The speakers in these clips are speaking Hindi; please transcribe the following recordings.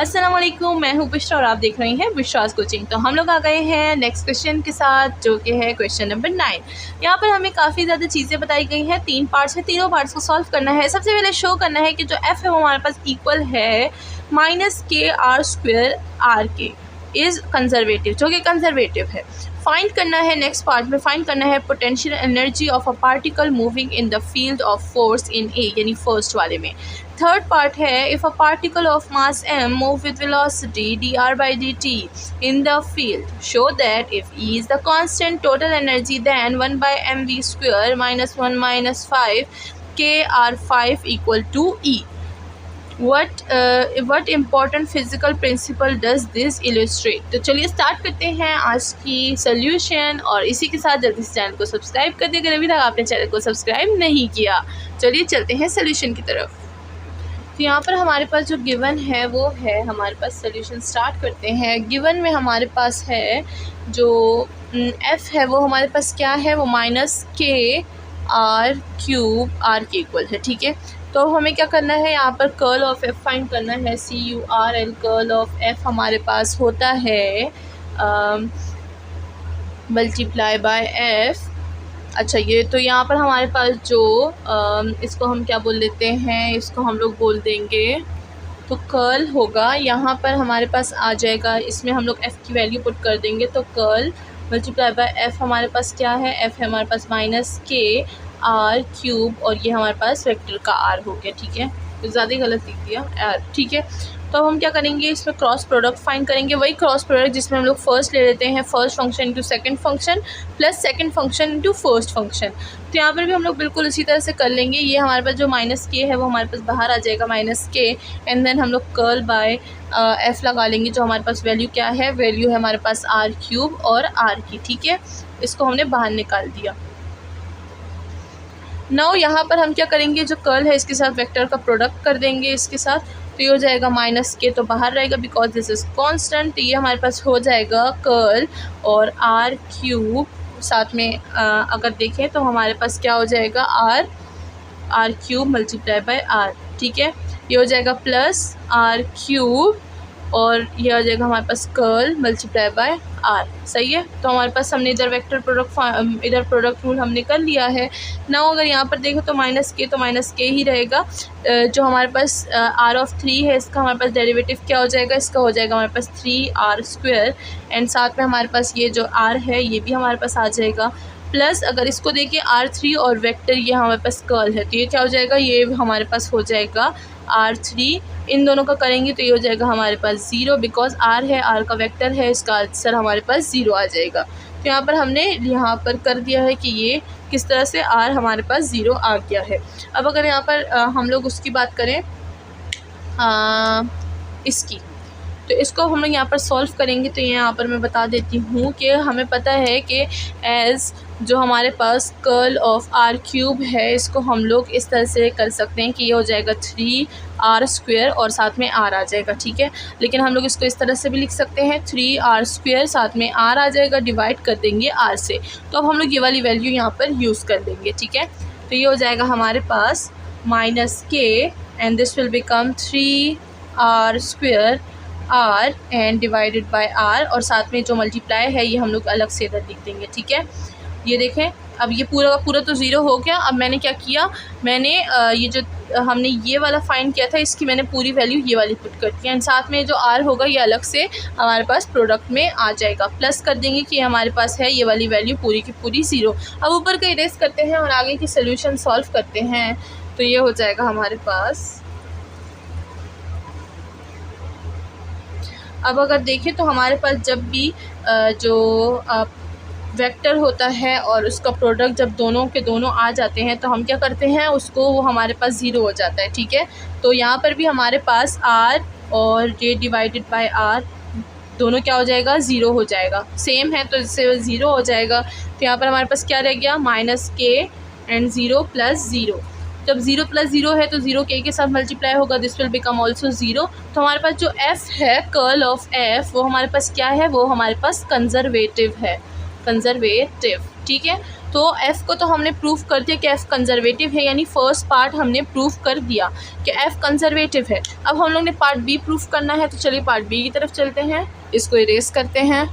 अस्सलाम वालेकुम, मैं हूँ बिश्रा और आप देख रहे हैं बिश्रास कोचिंग। तो हम लोग आ गए हैं नेक्स्ट क्वेश्चन के साथ, जो कि है क्वेश्चन नंबर 9। यहाँ पर हमें काफ़ी ज़्यादा चीज़ें बताई गई हैं, 3 पार्ट्स में, तीनों पार्ट्स को सॉल्व करना है। सबसे पहले शो करना है कि जो एफ है वो हमारे पास इक्वल है -kr² r के इज़ कंजर्वेटिव, जो कि कंजर्वेटिव है। फाइंड करना है, नेक्स्ट पार्ट में फाइंड करना है potential energy of a particle moving in the field of force in A, यानी फर्स्ट वाले में। थर्ड पार्ट है, if a particle of mass m move with velocity dr/dt in the field, show that if E is the constant total energy then 1/mv² - 1 - 5 kr5 equal to E. What important physical principle does this illustrate? तो चलिए स्टार्ट करते हैं आज की सोल्यूशन, और इसी के साथ जल्दी से चैनल को सब्सक्राइब कर दिया अगर अभी तक आपने चैनल को सब्सक्राइब नहीं किया। चलिए चलते हैं सोल्यूशन की तरफ। तो यहाँ पर हमारे पास जो गिवन है वो है, हमारे पास सोल्यूशन स्टार्ट करते हैं। गिवन में हमारे पास है जो एफ़ है वो हमारे पास क्या है, वो -kr³ r के इक्वल है, ठीक है। तो हमें क्या करना है, यहाँ पर कर्ल ऑफ एफ फाइंड करना है, CURL। कर्ल ऑफ एफ हमारे पास होता है मल्टीप्लाई बाय एफ। अच्छा, ये तो यहाँ पर हमारे पास जो इसको हम क्या बोल लेते हैं, इसको हम लोग बोल देंगे तो कर्ल होगा। यहाँ पर हमारे पास आ जाएगा, इसमें हम लोग एफ़ की वैल्यू पुट कर देंगे, तो कर्ल मल्टीप्लाई बाय एफ़ हमारे पास क्या है, एफ़ है हमारे पास -kr³ और ये हमारे पास वेक्टर का r हो गया, ठीक है। तो ज़्यादा ही गलत लिख दिया r, ठीक है। तो हम क्या करेंगे, इसमें क्रॉस प्रोडक्ट फाइंड करेंगे, वही क्रॉस प्रोडक्ट जिसमें हम लोग फर्स्ट ले लेते हैं, first function into second function plus second function into first function. तो यहाँ पर भी हम लोग बिल्कुल उसी तरह से कर लेंगे। ये हमारे पास जो -k है वो हमारे पास बाहर आ जाएगा, -k, एंड देन हम लोग कर्ल बाय एफ़ लगा लेंगे, जो हमारे पास वैल्यू क्या है, वैल्यू है हमारे पास r³ और r की, ठीक है। इसको हमने बाहर निकाल दिया। नाउ यहाँ पर हम क्या करेंगे, जो कर्ल है इसके साथ वेक्टर का प्रोडक्ट कर देंगे इसके साथ, तो ये हो जाएगा -k, तो बाहर रहेगा बिकॉज दिस इज़ कांस्टेंट। तो ये हमारे पास हो जाएगा कर्ल और r³ साथ में अगर देखें तो हमारे पास क्या हो जाएगा, r³ मल्टीप्लाई बाय r, ठीक है। ये हो जाएगा प्लस r³ और ये आ जाएगा हमारे पास कर्ल मल्टीप्लाई बाय r, सही है। तो हमारे पास हमने इधर वेक्टर प्रोडक्ट, इधर प्रोडक्ट रूल हमने कर लिया है। ना अगर यहाँ पर देखो तो -k, तो -k ही रहेगा। जो हमारे पास r(3) है, इसका हमारे पास डेरिवेटिव क्या हो जाएगा, इसका हो जाएगा हमारे पास 3r², एंड साथ में हमारे पास ये जो r है ये भी हमारे पास आ जाएगा, प्लस अगर इसको देखिए r3 और वेक्टर ये हमारे पास कर्ल है, तो ये क्या हो जाएगा, ये हमारे पास हो जाएगा r3। इन दोनों का करेंगे तो ये हो जाएगा हमारे पास 0, बिकॉज r है, r का वेक्टर है, इसका आंसर हमारे पास 0 आ जाएगा। तो यहाँ पर हमने यहाँ पर कर दिया है कि ये किस तरह से r हमारे पास 0 आ गया है। अब अगर यहाँ पर हम लोग उसकी बात करें इसकी, तो इसको हम लोग यहाँ पर सॉल्व करेंगे। तो यहाँ पर मैं बता देती हूँ कि हमें पता है कि एज़ जो हमारे पास कर्ल ऑफ r³ है, इसको हम लोग इस तरह से कर सकते हैं कि ये हो जाएगा 3r² और साथ में r आ जाएगा, ठीक है। लेकिन हम लोग इसको इस तरह से भी लिख सकते हैं, 3r² साथ में r आ जाएगा, डिवाइड कर देंगे r से। तो अब हम लोग ये वाली वैल्यू यहाँ पर यूज़ कर देंगे, ठीक है। तो ये हो जाएगा हमारे पास -k and this will become 3r² r and divided by r, और साथ में जो मल्टीप्लाई है ये हम लोग अलग से इधर लिख देंगे, ठीक है। ये देखें, अब ये पूरा का पूरा तो 0 हो गया। अब मैंने क्या किया, मैंने ये जो हमने ये वाला फाइंड किया था, इसकी मैंने पूरी वैल्यू ये वाली पुट कर दी, एंड साथ में जो r होगा ये अलग से हमारे पास प्रोडक्ट में आ जाएगा। प्लस कर देंगे कि हमारे पास है ये वाली वैल्यू पूरी की पूरी 0। अब ऊपर का इरेज करते हैं और आगे की सोल्यूशन सॉल्व करते हैं। तो ये हो जाएगा हमारे पास, अब अगर देखें तो हमारे पास जब भी जो वेक्टर होता है और उसका प्रोडक्ट जब दोनों के दोनों आ जाते हैं, तो हम क्या करते हैं, उसको वो हमारे पास 0 हो जाता है, ठीक है। तो यहाँ पर भी हमारे पास r और ये डिवाइडेड बाय r दोनों क्या हो जाएगा, 0 हो जाएगा, सेम है तो इससे 0 हो जाएगा। तो यहाँ पर हमारे पास क्या रह गया, -k एंड 0 + 0। जब 0 + 0 है तो 0 k के साथ मल्टीप्लाई होगा, दिस विल बिकम ऑल्सो 0। तो हमारे पास जो f है, कर्ल ऑफ f, वो हमारे पास क्या है, वो हमारे पास कंजर्वेटिव है, कंजर्वेटिव, ठीक है। तो F को तो हमने प्रूफ कर दिया कि F कंजर्वेटिव है, यानी फर्स्ट पार्ट हमने प्रूफ कर दिया कि F कंजर्वेटिव है। अब हम लोग ने पार्ट बी प्रूफ करना है, तो चलिए पार्ट बी की तरफ चलते हैं, इसको इरेज करते हैं।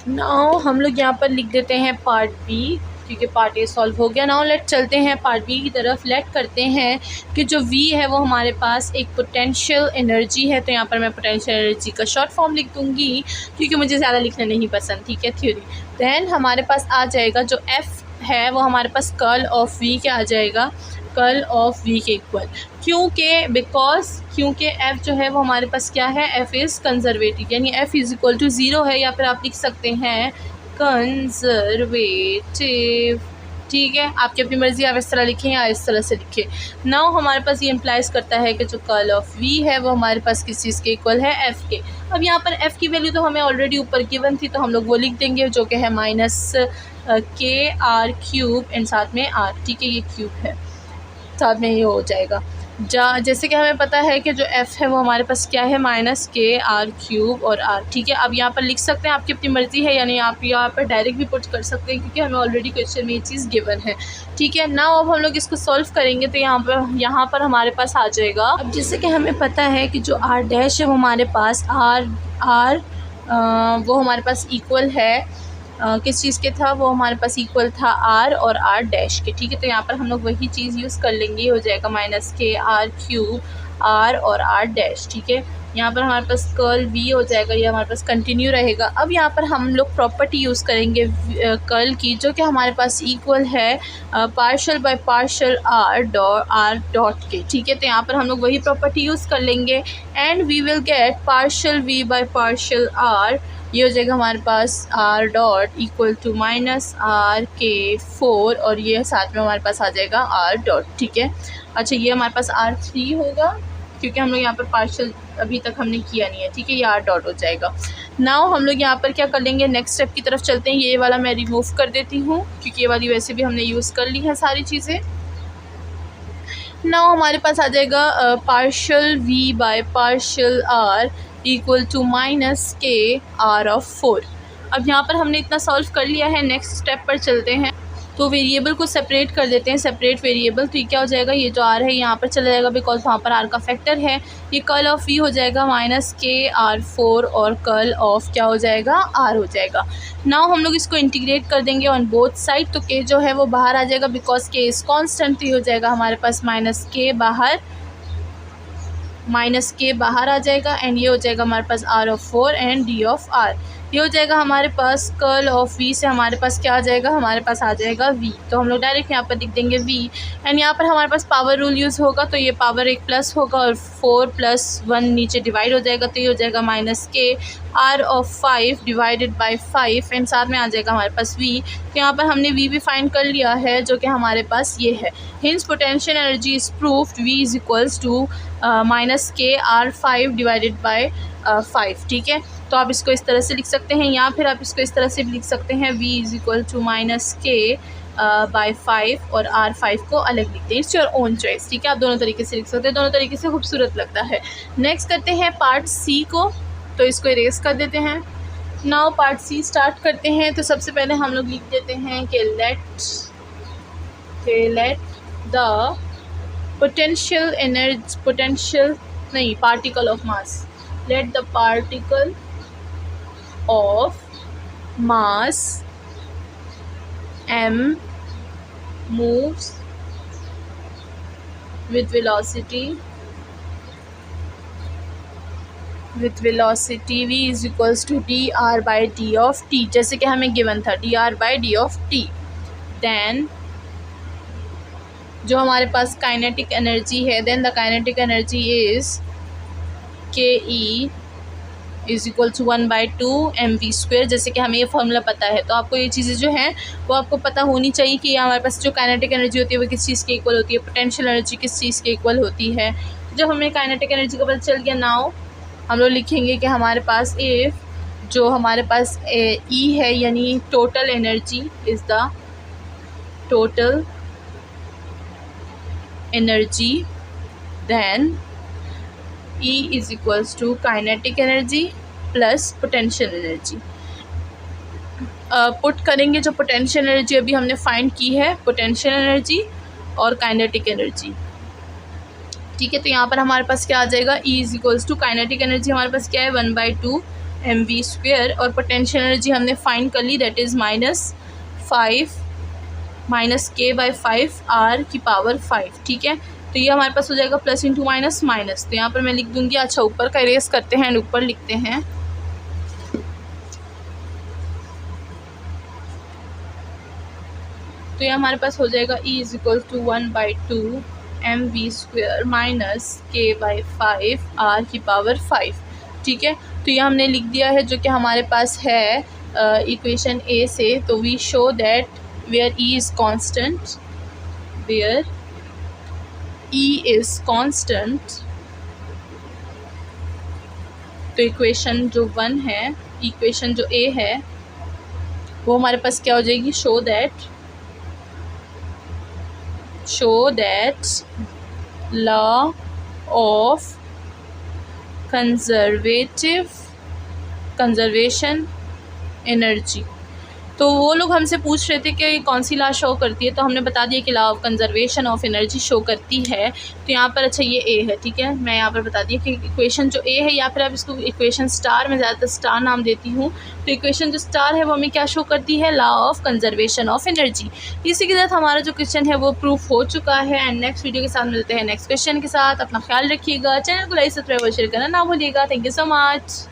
नाउ हम लोग यहाँ पर लिख देते हैं पार्ट बी, क्योंकि पार्ट ए सॉल्व हो गया। नाउ लेट चलते हैं पार्ट बी की तरफ। लेट करते हैं कि जो वी है वो हमारे पास एक पोटेंशियल एनर्जी है, तो यहाँ पर मैं पोटेंशियल एनर्जी का शॉर्ट फॉर्म लिख दूँगी, क्योंकि मुझे ज़्यादा लिखना नहीं पसंद, ठीक है, थ्योरी। दैन हमारे पास आ जाएगा जो एफ़ है वो हमारे पास कर्ल ऑफ वी क्या आ जाएगा, कर्ल ऑफ वी के इक्वल, क्योंकि एफ़ जो है वो हमारे पास क्या है, एफ़ इज़ कंजर्वेटिव, यानी एफ़ इज़ इक्वल टू 0 है, या फिर आप लिख सकते हैं कंजर्वेटिव, ठीक है। आपकी अपनी मर्ज़ी, आप इस तरह लिखें या इस तरह से लिखें। नाउ हमारे पास ये इम्प्लाइज़ करता है कि जो कर्ल ऑफ वी है वो हमारे पास किस चीज़ के इक्वल है, एफ़ के। अब यहाँ पर एफ़ की वैल्यू तो हमें ऑलरेडी ऊपर गिवन थी, तो हम लोग वो लिख देंगे जो कि है minus K are cube and साथ में आर, ठीक है, ये क्यूब है, साथ में ये हो जाएगा। जैसे कि हमें पता है कि जो एफ़ है वो हमारे पास क्या है, माइनस के आर क्यूब और आर, ठीक है। अब यहाँ पर लिख सकते हैं, आपकी अपनी मर्ज़ी है, यानी आप यहाँ पर डायरेक्ट भी पुट कर सकते हैं, क्योंकि हमें ऑलरेडी क्वेश्चन में ये चीज़ गिवन है, ठीक है ना। अब हम लोग इसको सॉल्व करेंगे, तो यहाँ पर हमारे पास आ जाएगा। अब जैसे कि हमें पता है कि जो आर डैश है वो हमारे पास वो हमारे पास इक्वल है किस चीज़ के था, वो हमारे पास इक्वल था आर और आर डैश के, ठीक है। तो यहाँ पर हम लोग वही चीज़ यूज़ कर लेंगे, हो जाएगा minus K are cube are और आर डैश, ठीक है। यहाँ पर हमारे पास कर्ल वी हो जाएगा, ये हमारे पास कंटिन्यू रहेगा। अब यहाँ पर हम लोग प्रॉपर्टी यूज़ करेंगे कर्ल की, जो कि हमारे पास इक्वल है partial by partial R dot के, ठीक है। तो यहाँ पर हम लोग वही प्रॉपर्टी यूज़ कर लेंगे and we will get partial V by partial R, ये हो जाएगा हमारे पास R dot equal to minus R के 4, और ये साथ में हमारे पास आ जाएगा आर डॉट, ठीक है। अच्छा, ये हमारे पास R3 होगा, क्योंकि हम लोग यहाँ पर पार्शल अभी तक हमने किया नहीं है, ठीक है, ये आर डॉट हो जाएगा। नाउ हम लोग यहाँ पर क्या कर लेंगे, नेक्स्ट स्टेप की तरफ चलते हैं। ये वाला मैं रिमूव कर देती हूँ, क्योंकि ये वाली वैसे भी हमने यूज़ कर ली है सारी चीज़ें। नाउ हमारे पास आ जाएगा partial V by partial R equal to minus K R of 4। अब यहाँ पर हमने इतना सॉल्व कर लिया है, नेक्स्ट स्टेप पर चलते हैं। तो वेरिएबल को सेपरेट कर देते हैं, सेपरेट वेरिएबल। तो ये क्या हो जाएगा, ये जो आर है यहाँ पर चला जाएगा, बिकॉज वहाँ पर आर का फैक्टर है। ये कर्ल ऑफ वी हो जाएगा माइनस के आर 4 और कर्ल ऑफ क्या हो जाएगा, आर हो जाएगा। नाउ हम लोग इसको इंटीग्रेट कर देंगे ऑन बोथ साइड, तो के जो है वो बाहर आ जाएगा, बिकॉज के इज़ कॉन्स्टेंट, हो जाएगा हमारे पास माइनस के बाहर आ जाएगा, एंड ये हो जाएगा हमारे पास R of 4 and D of R. ये हो जाएगा हमारे पास कर्ल ऑफ वी से हमारे पास क्या आ जाएगा, हमारे पास आ जाएगा वी। तो हम लोग डायरेक्ट यहाँ पर लिख देंगे वी, एंड यहाँ पर हमारे पास पावर रूल यूज़ होगा, तो ये पावर एक प्लस होगा और 4 + 1 नीचे डिवाइड हो जाएगा, तो ये हो जाएगा minus K R of 5 divided by 5, and साथ में आ जाएगा हमारे पास वी। तो यहाँ पर हमने वी भी फाइंड कर लिया है, जो कि हमारे पास ये है। Hence potential energy is proved, V is equals to minus K R 5 divided by 5, ठीक है। तो आप इसको इस तरह से लिख सकते हैं, या फिर आप इसको इस तरह से भी लिख सकते हैं, v is equal to minus K by 5 और आर 5 को अलग लिखते हैं। इट्स योर ओन चॉइस, ठीक है, आप दोनों तरीके से लिख सकते हैं, दोनों तरीके से खूबसूरत लगता है। नेक्स्ट करते हैं पार्ट सी को, तो इसको इरेज कर देते हैं। नाउ पार्ट सी स्टार्ट करते हैं। तो सबसे पहले हम लोग लिख देते हैं कि let the particle of mass, let the particle of mass m moves with velocity v is equals to dr by d of t, जैसे कि हमें गिवन था dr by d of t। Then जो हमारे पास काइनेटिक एनर्जी है, then the kinetic energy is K E is equal to 1/2 mv², जैसे कि हमें ये फॉर्मूला पता है। तो आपको ये चीज़ें जो हैं वो आपको पता होनी चाहिए कि हमारे पास जो काइनेटिक एनर्जी होती है वो किस चीज़ के इक्वल होती है, पोटेंशियल एनर्जी किस चीज़ के इक्वल होती है। जब हमें काइनेटिक एनर्जी का पता चल गया, नाउ हम लोग लिखेंगे कि हमारे पास जो हमारे पास ई है, यानी total energy is the total energy, then E is equals to kinetic energy plus potential energy। Put करेंगे जो पोटेंशियल एनर्जी अभी हमने फाइंड की है, पोटेंशियल एनर्जी और काइनेटिक एनर्जी। ठीक है, तो यहाँ पर हमारे पास क्या आ जाएगा, E is equals to kinetic energy हमारे पास क्या है 1/2 mv², और पोटेंशियल एनर्जी हमने फाइंड कर ली, दैट इज़ -k/5 r⁵ ठीक है। तो ये हमारे पास हो जाएगा प्लस इंटू माइनस माइनस, तो यहाँ पर मैं लिख दूंगी, अच्छा ऊपर का इरेज करते हैं एंड ऊपर लिखते हैं। तो ये हमारे पास हो जाएगा E is equal to 1/2 mv² minus k/5 r⁵, ठीक है। तो ये हमने लिख दिया है जो कि हमारे पास है इक्वेशन ए से। तो we show that where E is constant, where E is constant, तो इक्वेशन जो 1 है, इक्वेशन जो ए है वो हमारे पास क्या हो जाएगी, show that law of conservation energy. तो वो लोग हमसे पूछ रहे थे कि कौन सी लॉ शो करती है, तो हमने बता दिया कि law of conservation of energy show करती है। तो यहाँ पर अच्छा ये ए है, ठीक है, मैं यहाँ पर बता दिया कि इक्वेशन जो ए है, या फिर आप इसको इक्वेशन स्टार, में ज़्यादातर स्टार नाम देती हूँ, तो इक्वेशन जो स्टार है वो हमें क्या शो करती है, law of conservation of energy. इसी के साथ हमारा जो क्वेश्चन है वो प्रूफ हो चुका है। एंड नेक्स्ट वीडियो के साथ मिलते हैं नेक्स्ट क्वेश्चन के साथ। अपना ख्याल रखिएगा, चैनल को लाइक सब्सक्राइब और शेयर करना ना भूलिएगा। Thank you so much.